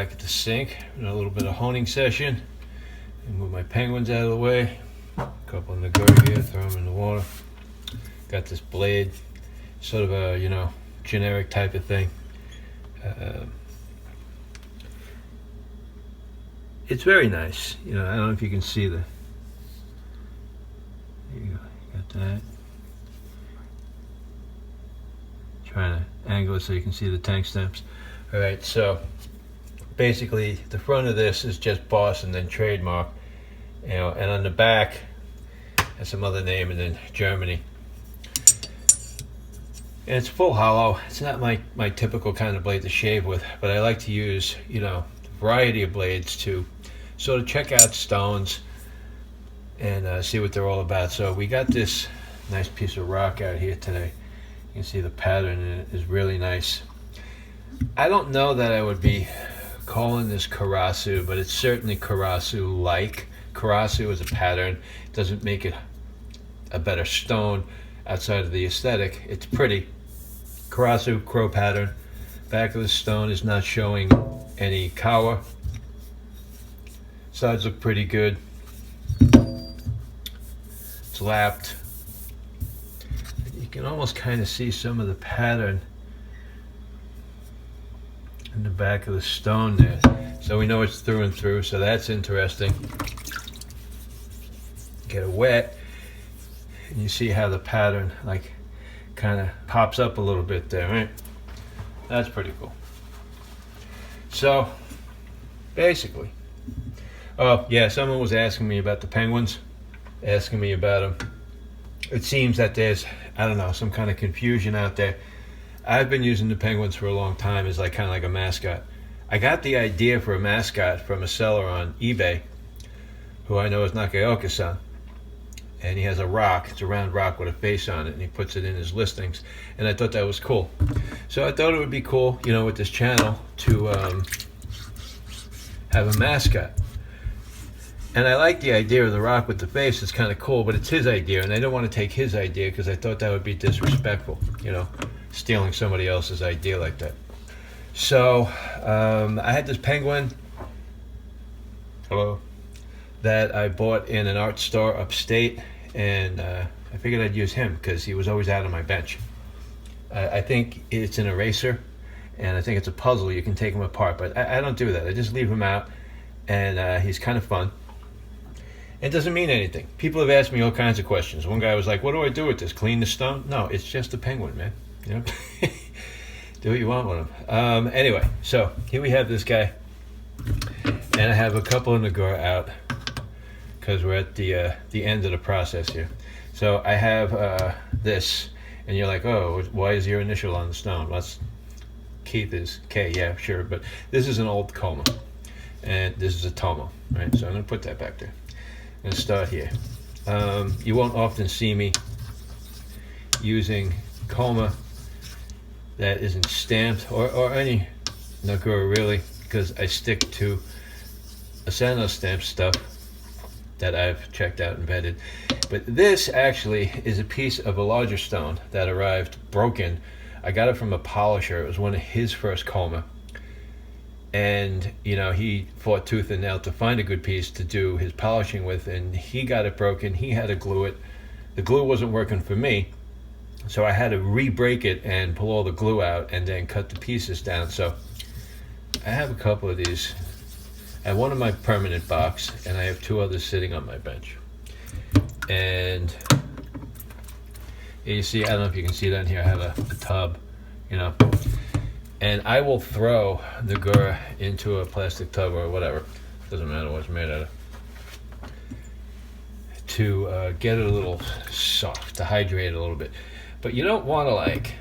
back at the sink in a little bit of honing session. And move my penguins out of the way. A couple in the gutter here, throw them in the water. Got this blade, sort of a, generic type of thing. It's very nice. I don't know if you can see there you go, got that. Trying to angle it so you can see the tank stems. All right, so basically the front of this is just Boss and then trademark, and on the back has some other name and then Germany. And it's full hollow. It's not my typical kind of blade to shave with, but I like to use, a variety of blades to sort of check out stones and see what they're all about. So we got this nice piece of rock out here today. You can see the pattern in it is really nice. I don't know that I would be calling this Karasu, but it's certainly Karasu-like. Karasu is a pattern. It doesn't make it a better stone outside of the aesthetic. It's pretty. Karasu, crow pattern. Back of the stone is not showing any kawa. Sides look pretty good. It's lapped. You can almost kind of see some of the pattern in the back of the stone there. So we know it's through and through, so that's interesting. Get it wet, and you see how the pattern kind of pops up a little bit there, right? That's pretty cool. So basically, oh yeah, someone was asking me about the penguins, asking me about them. It seems that there's, I don't know, some kind of confusion out there. I've been using the penguins for a long time as kind of like a mascot. I got the idea for a mascot from a seller on eBay who I know is Nakaoka-san. And he has a rock, it's a round rock with a face on it, and he puts it in his listings. And I thought that was cool. So I thought it would be cool, with this channel to have a mascot. And I like the idea of the rock with the face. It's kind of cool, but it's his idea, and I don't want to take his idea because I thought that would be disrespectful, stealing somebody else's idea like that. So I had this penguin, that I bought in an art store upstate, and I figured I'd use him because he was always out on my bench. I think it's an eraser, and I think it's a puzzle. You can take him apart, but I don't do that. I just leave him out, and he's kind of fun. It doesn't mean anything. People have asked me all kinds of questions. One guy was like, what do I do with this? Clean the stone? No, it's just a penguin, man. Do what you want with him. Anyway, so here we have this guy. And I have a couple in the Nagura out because we're at the end of the process here. So I have this, and you're like, oh, why is your initial on the stone? Well, Keith is K, yeah, sure. But this is an old Koma, and this is a Tomo, right? So I'm going to put that back there. I'm going to start here. You won't often see me using Koma that isn't stamped, or any Nagura really, because I stick to Asano stamp stuff that I've checked out and vetted. But this actually is a piece of a larger stone that arrived broken. I got it from a polisher. It was one of his first Koma. And, he fought tooth and nail to find a good piece to do his polishing with, and he got it broken. He had to glue it. The glue wasn't working for me, so I had to re-break it and pull all the glue out and then cut the pieces down. So I have a couple of these. I have one in my permanent box, and I have two others sitting on my bench. And you see, I don't know if you can see down here, I have a tub, and I will throw the Nagura into a plastic tub or whatever, doesn't matter what it's made out of, to get it a little soft, to hydrate it a little bit. But you don't want to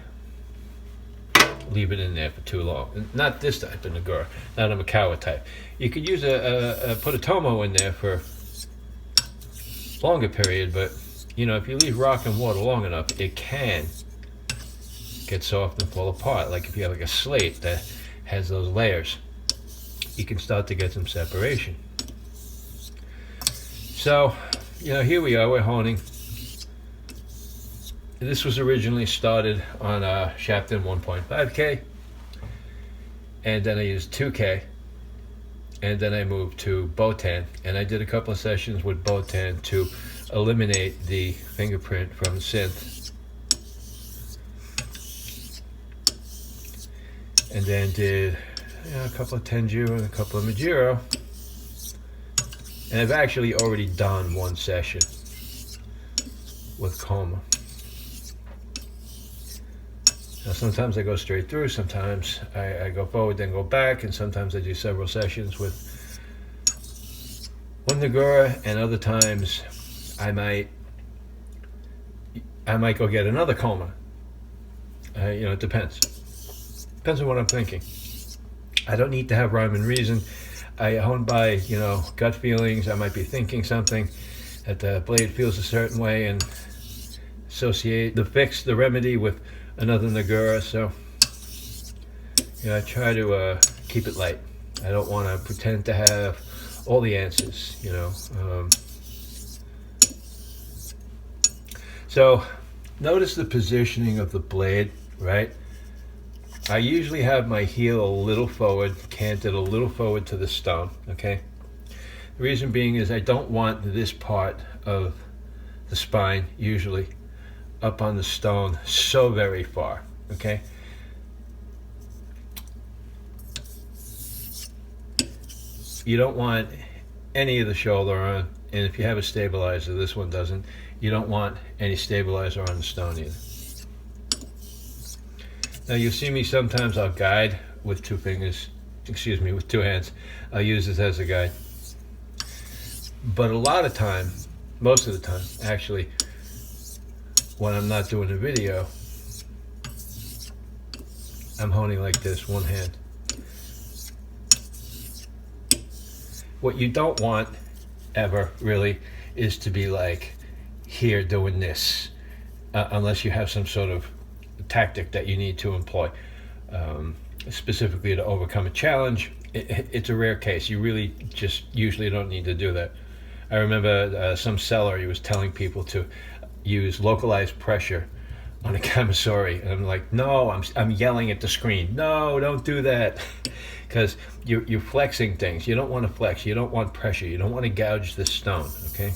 leave it in there for too long. Not this type of Nagura, not a Makawa type. You could use put a Tomo in there for a longer period, but if you leave rock and water long enough, it can get soft and fall apart. Like if you have a slate that has those layers, you can start to get some separation. So, here we are, we're honing. This was originally started on Shapton 1.5K, and then I used 2K, and then I moved to Botan, and I did a couple of sessions with Botan to eliminate the fingerprint from the synth, and then did a couple of Tenju and a couple of Majiro, and I've actually already done one session with Coma. Now sometimes I go straight through, sometimes I go forward then go back, and sometimes I do several sessions with one Nagura, and other times I might go get another Coma. It depends. Depends on what I'm thinking. I don't need to have rhyme and reason. I hone by, gut feelings. I might be thinking something that the blade feels a certain way and associate the fix, the remedy with another Nagura. So, I try to keep it light. I don't want to pretend to have all the answers, So, notice the positioning of the blade, right? I usually have my heel a little forward, canted a little forward to the stone, okay? The reason being is I don't want this part of the spine, usually, up on the stone so very far, okay? You don't want any of the shoulder on, and if you have a stabilizer, this one doesn't, you don't want any stabilizer on the stone either. Now you'll see me sometimes I'll guide with two hands. I'll use this as a guide. But a lot of time, most of the time, actually, when I'm not doing a video, I'm honing like this, one hand. What you don't want, ever, really, is to be like here doing this, unless you have some sort of tactic that you need to employ, specifically to overcome a challenge. It's a rare case. You really just usually don't need to do that. I remember some seller, he was telling people to use localized pressure on a Kamisori, and I'm like, no, I'm yelling at the screen, no, don't do that, because you're flexing things. You don't want to flex. You don't want pressure. You don't want to gouge the stone, okay?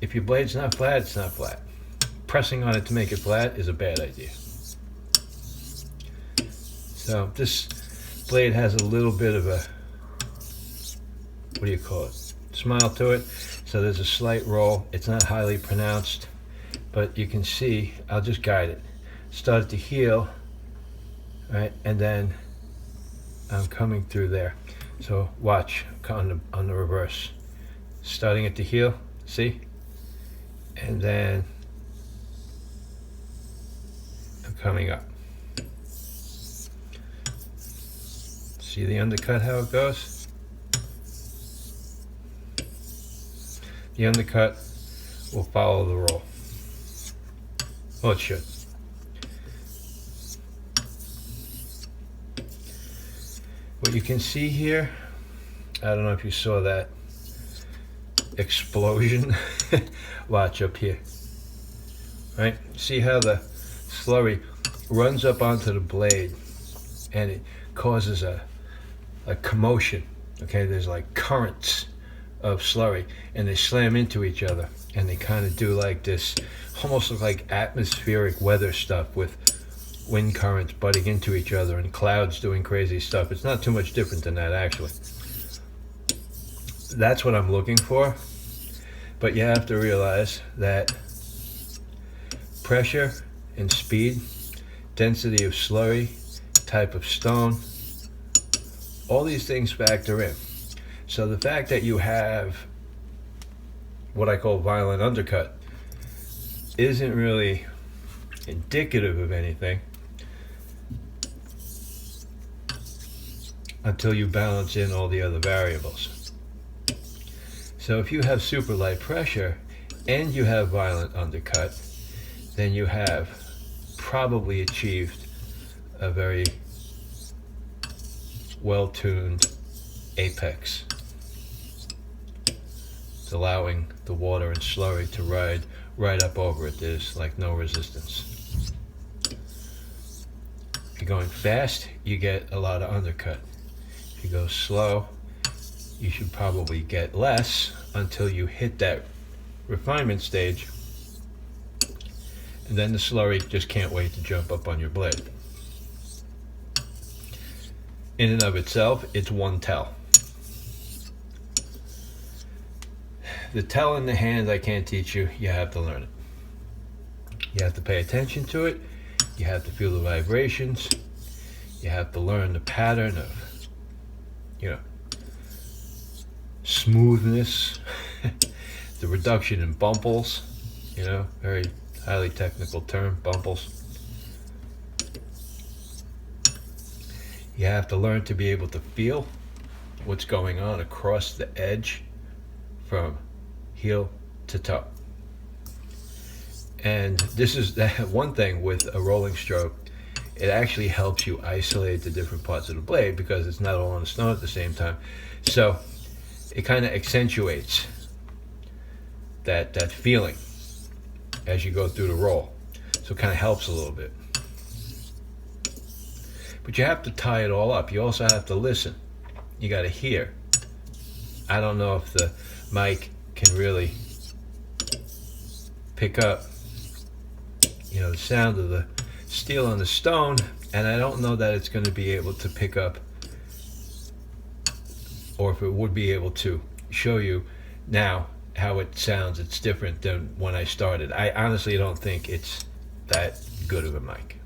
If your blade's not flat, it's not flat. Pressing on it to make it flat is a bad idea. So this blade has a little bit of a, what do you call it, smile to it. So there's a slight roll. It's not highly pronounced, but you can see, I'll just guide it. Start at the heel, right, and then I'm coming through there. So watch on the reverse. Starting at the heel, see? And then I'm coming up. See the undercut, how it goes? The undercut will follow the roll. Well, it should. What you can see here, I don't know if you saw that explosion. Watch up here. Right? See how the slurry runs up onto the blade and it causes a commotion. Okay, there's like currents of slurry and they slam into each other and they kind of do like this, almost like atmospheric weather stuff with wind currents butting into each other and clouds doing crazy stuff. It's not too much different than that, actually. That's what I'm looking for. But you have to realize that pressure and speed, density of slurry, type of stone, all these things factor in. So the fact that you have what I call violent undercut isn't really indicative of anything until you balance in all the other variables. So if you have super light pressure and you have violent undercut, then you have probably achieved a very well-tuned apex. It's allowing the water and slurry to ride right up over it. There's like no resistance. If you're going fast, you get a lot of undercut. If you go slow, you should probably get less until you hit that refinement stage, and then the slurry just can't wait to jump up on your blade. In and of itself, it's one tell. The tell in the hand I can't teach you. You have to learn it. You have to pay attention to it. You have to feel the vibrations. You have to learn the pattern of, smoothness, the reduction in bumples, very highly technical term, bumples. You have to learn to be able to feel what's going on across the edge from heel to toe. And this is that one thing with a rolling stroke. It actually helps you isolate the different parts of the blade because it's not all on the stone at the same time. So it kind of accentuates that feeling as you go through the roll. So it kind of helps a little bit. But you have to tie it all up. You also have to listen. You got to hear. I don't know if the mic can really pick up, the sound of the steel on the stone, and I don't know that it's going to be able to pick up, or if it would be able to show you now how it sounds. It's different than when I started. I honestly don't think it's that good of a mic.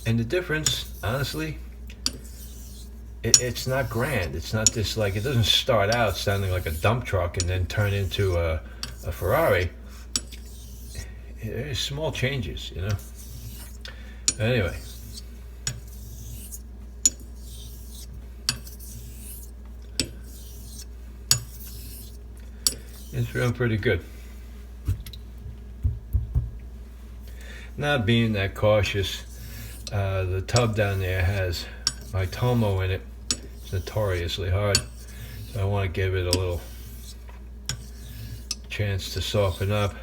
And the difference, honestly, it's not grand. It's not this, like, it doesn't start out sounding like a dump truck and then turn into a Ferrari. There's small changes, Anyway. It's feeling pretty good. Not being that cautious, the tub down there has my Tomo in it. It's notoriously hard, so I want to give it a little chance to soften up.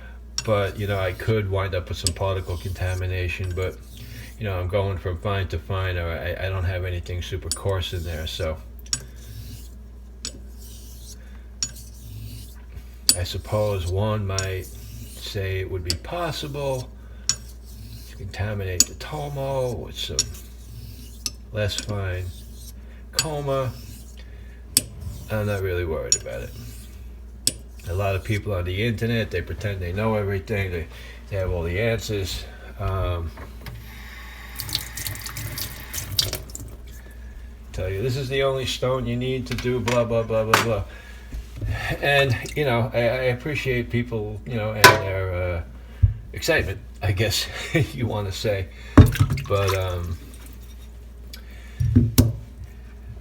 But I could wind up with some particle contamination, but I'm going from fine to fine, or I don't have anything super coarse in there, so I suppose one might say it would be possible to contaminate the Tomo with some less fine coma. I'm not really worried about it. A lot of people on the internet, they pretend they know everything. They have all the answers. Tell you this is the only stone you need to do blah blah blah blah blah. And I appreciate people, and their excitement, I guess you want to say, but I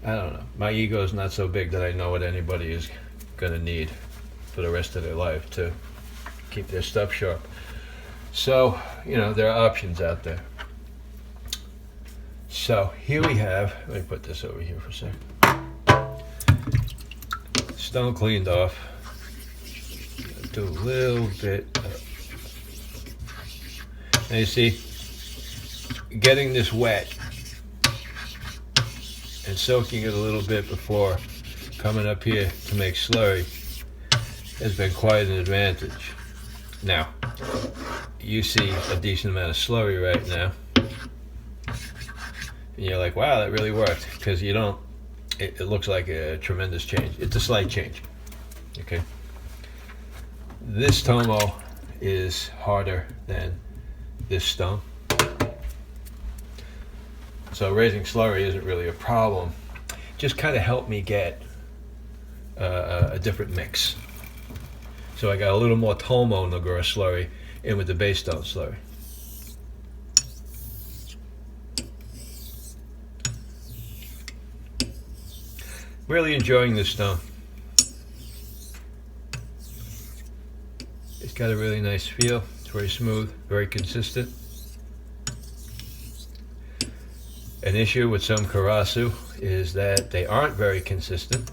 don't know. My ego is not so big that I know what anybody is going to need for the rest of their life to keep their stuff sharp. So, there are options out there. So here we have, let me put this over here for a second. Stone cleaned off. Do a little bit. Now you see, getting this wet and soaking it a little bit before coming up here to make slurry has been quite an advantage. Now, you see a decent amount of slurry right now, and you're like, wow, that really worked, because you don't, it looks like a tremendous change. It's a slight change, okay? This Tomo is harder than this stone, so raising slurry isn't really a problem. Just kind of helped me get a different mix. So I got a little more Tomo Nagura slurry in with the base stone slurry. Really enjoying this stone. It's got a really nice feel. It's very smooth, very consistent. An issue with some Karasu is that they aren't very consistent.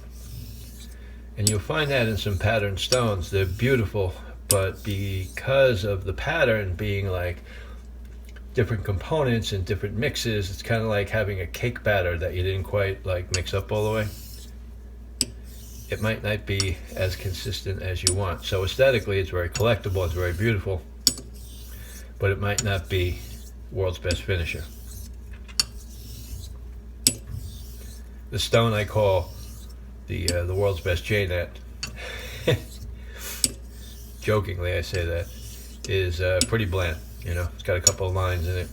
And you'll find that in some patterned stones. They're beautiful, but because of the pattern being like different components and different mixes. It's kind of like having a cake batter that you didn't quite like mix up all the way. It might not be as consistent as you want. So aesthetically, it's very collectible, it's very beautiful, but it might not be world's best finisher. The stone I call the world's best Jnat. Jokingly, I say that is pretty bland. You know, it's got a couple of lines in it.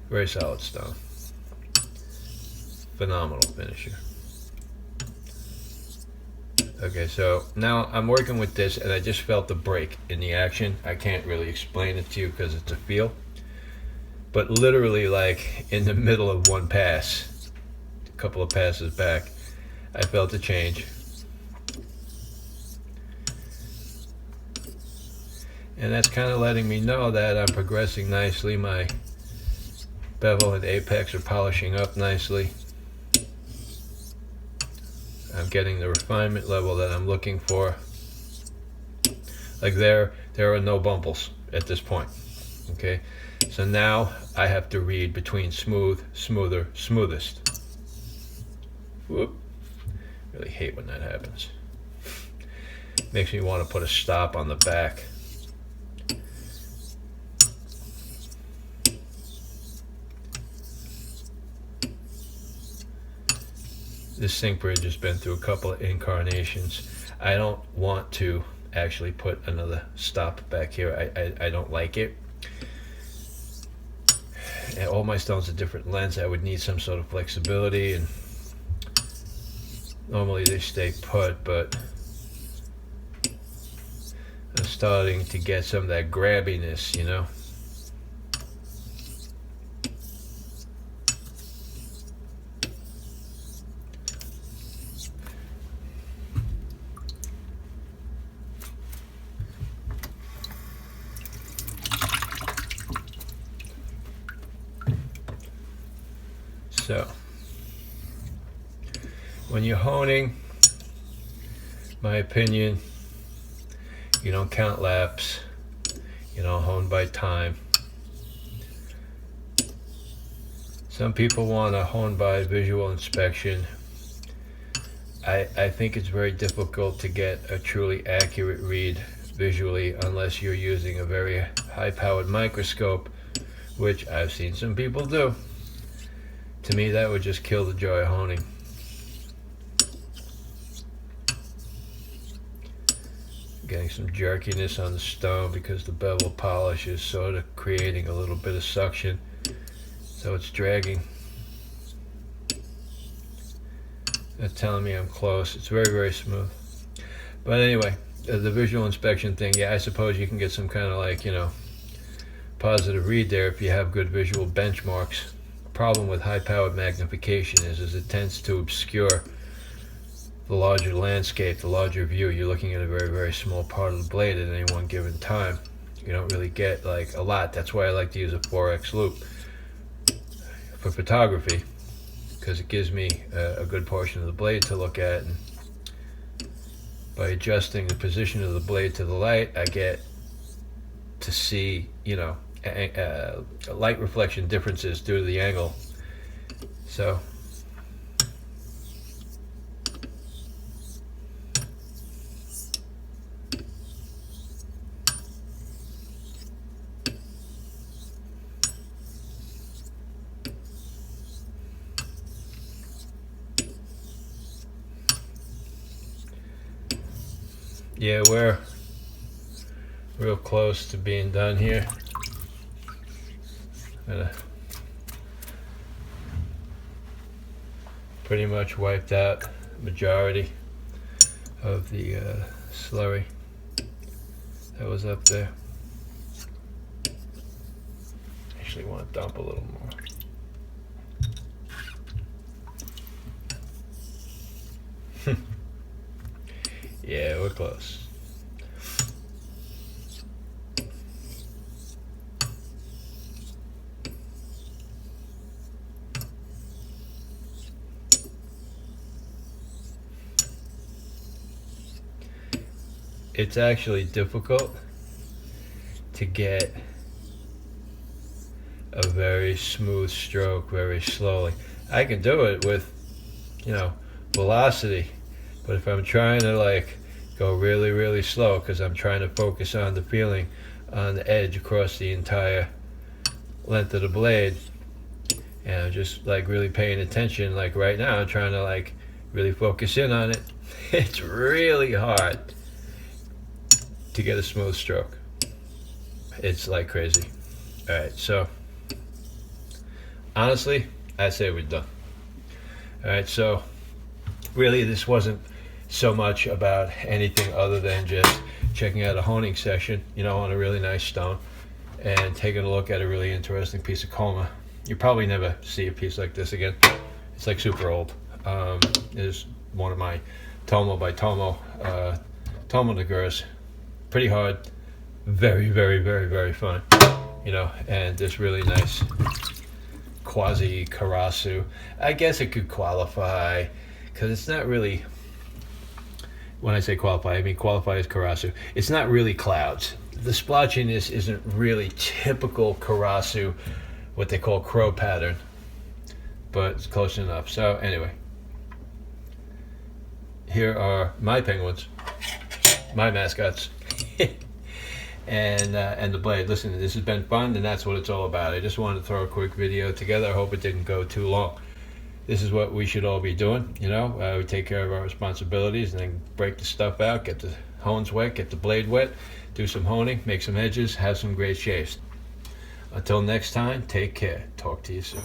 Very solid stone. Phenomenal finisher. Okay, so now I'm working with this, and I just felt the break in the action. I can't really explain it to you because it's a feel, but literally, like in the middle of one pass, a couple of passes back, I felt a change. And that's kind of letting me know that I'm progressing nicely. My bevel and apex are polishing up nicely. I'm getting the refinement level that I'm looking for. Like there are no bumbles at this point. Okay, so now I have to read between smooth, smoother, smoothest. Whoop. Really hate when that happens. Makes me want to put a stop on the back. This sink bridge has been through a couple of incarnations. I don't want to actually put another stop back here. I don't like it. And all my stones are different lengths. I would need some sort of flexibility, and normally they stay put, but I'm starting to get some of that grabbiness, you know. So, when you're honing, my opinion, you don't count laps, you don't hone by time. Some people want to hone by visual inspection. I think it's very difficult to get a truly accurate read visually unless you're using a very high-powered microscope, which I've seen some people do. To me, that would just kill the joy of honing. Getting some jerkiness on the stone because the bevel polish is sort of creating a little bit of suction, so it's dragging. That's telling me I'm close. It's very, very smooth. But anyway, the visual inspection thing, yeah, I suppose you can get some kind of like, you know, positive read there if you have good visual benchmarks. Problem with high-powered magnification is it tends to obscure the larger landscape, the larger view. You're looking at a very, very small part of the blade at any one given time. You don't really get like a lot. That's why I like to use a 4x loop for photography, because it gives me a good portion of the blade to look at, and by adjusting the position of the blade to the light, I get to see, you know, light reflection differences due to the angle. So yeah, we're real close to being done here. Pretty much wiped out the majority of the slurry that was up there. Actually want to dump a little more. Yeah, we're close. It's actually difficult to get a very smooth stroke very slowly. I can do it with, velocity, but if I'm trying to like go really, really slow, because I'm trying to focus on the feeling on the edge across the entire length of the blade, and I'm just like really paying attention, like right now I'm trying to like really focus in on it, it's really hard to get a smooth stroke. It's like crazy. All right, so honestly, I say we're done. All right, so really this wasn't so much about anything other than just checking out a honing session, on a really nice stone, and taking a look at a really interesting piece of coma. You probably never see a piece like this again. It's like super old. It is one of my Tomo by Tomo Nagurs. Pretty hard, very, very, very, very fun, and this really nice quasi Karasu. I guess it could qualify, because it's not really, when I say qualify, I mean qualify as Karasu. It's not really clouds. The splotchiness isn't really typical Karasu, what they call crow pattern, but it's close enough. So anyway, here are my penguins, my mascots, and the blade. Listen, this has been fun, and that's what it's all about. I just wanted to throw a quick video together. I hope it didn't go too long. This is what we should all be doing, we take care of our responsibilities and then break the stuff out, get the hones wet, get the blade wet, do some honing, make some edges, have some great shaves. Until next time, take care. Talk to you soon.